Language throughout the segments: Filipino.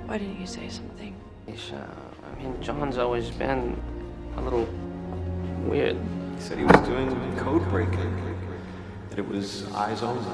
Why didn't you say something? John's always been a little weird. He said he was doing code breaking. That it was eyes only.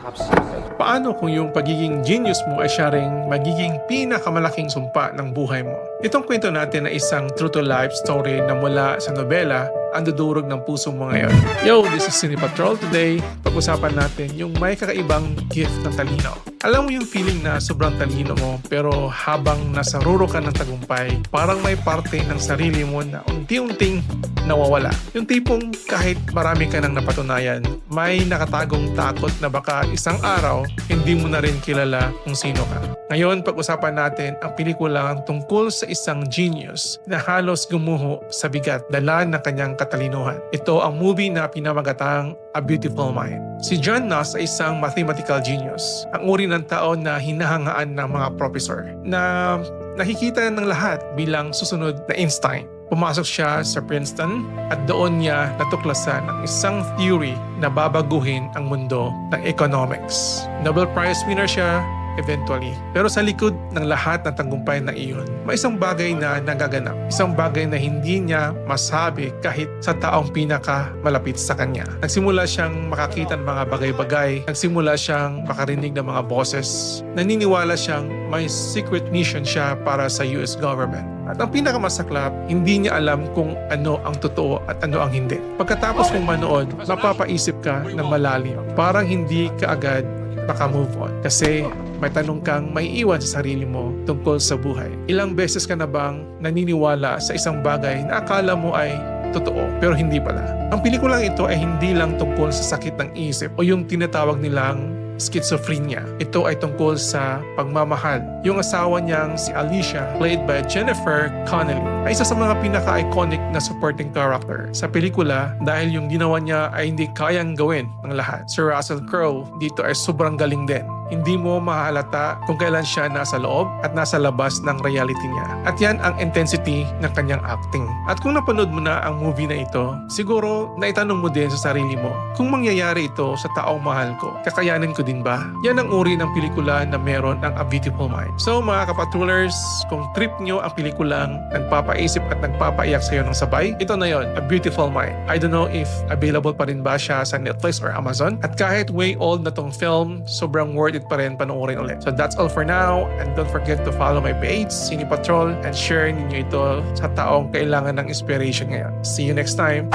Top secret. Paano kung yung pagiging genius mo ay siya ring magiging pinakamalaking sumpa ng buhay mo? Itong kwento natin na isang true-to-life story na mula sa nobela ang dudurog ng puso mo ngayon. Yo, this is Cine Patrol. Today, pag-usapan natin yung may kakaibang gift ng talino. Alam mo yung feeling na sobrang talino mo pero habang nasa ruro ka ng tagumpay, parang may parte ng sarili mo na unti-unting nawawala. Yung tipong kahit marami ka nang napatunayan, may nakatagong takot na baka isang araw hindi mo na rin kilala kung sino ka. Ngayon, pag-usapan natin ang pelikulang tungkol sa isang genius na halos gumuho sa bigat dala ng kanyang katalinuhan. Ito ang movie na pinamagatang A Beautiful Mind. Si John Nash ay isang mathematical genius. Ang uri ng tao na hinahangaan ng mga professor na nakikita ng lahat bilang susunod na Einstein. Pumasok siya sa Princeton at doon niya natuklasan ang isang theory na babaguhin ang mundo ng economics. Nobel Prize winner siya eventually. Pero sa likod ng lahat ng tagumpay na iyon, may isang bagay na nagaganap. Isang bagay na hindi niya masabi kahit sa taong pinaka malapit sa kanya. Nagsimula siyang makakita ng mga bagay-bagay. Nagsimula siyang makarinig ng mga boses. Naniniwala siyang may secret mission siya para sa US government. At ang pinakamasaklap, hindi niya alam kung ano ang totoo at ano ang hindi. Pagkatapos mong manood, mapapaisip ka ng malalim. Parang hindi ka agad maka-move on. Kasi may tanong kang may iwan sa sarili mo tungkol sa buhay. Ilang beses ka na bang naniniwala sa isang bagay na akala mo ay totoo pero hindi pala? Ang pelikulang ito ay hindi lang tungkol sa sakit ng isip o yung tinatawag nilang schizophrenia. Ito ay tungkol sa pagmamahal. Yung asawa niyang si Alicia, played by Jennifer Connelly, ay isa sa mga pinaka-iconic na supporting character sa pelikula dahil yung ginawa niya ay hindi kayang gawin ng lahat. Si Russell Crowe dito ay sobrang galing din. Hindi mo mahalata kung kailan siya nasa loob at nasa labas ng reality niya. At yan ang intensity ng kanyang acting. At kung napanood mo na ang movie na ito, siguro naitanong mo din sa sarili mo, kung mangyayari ito sa taong mahal ko, kakayanin ko din ba? Yan ang uri ng pelikula na meron ang A Beautiful Mind. So mga kapatrolers, kung trip nyo ang pelikulang nagpapaisip at nagpapaiyak sa iyo ng sabay, ito na yon, A Beautiful Mind. I don't know if available pa rin ba siya sa Netflix or Amazon. At kahit way old na tong film, sobrang worth it pa rin panoorin ulit. So that's all for now, and don't forget to follow my page, Cine Patrol, and share ninyo ito sa taong kailangan ng inspiration ngayon. See you next time!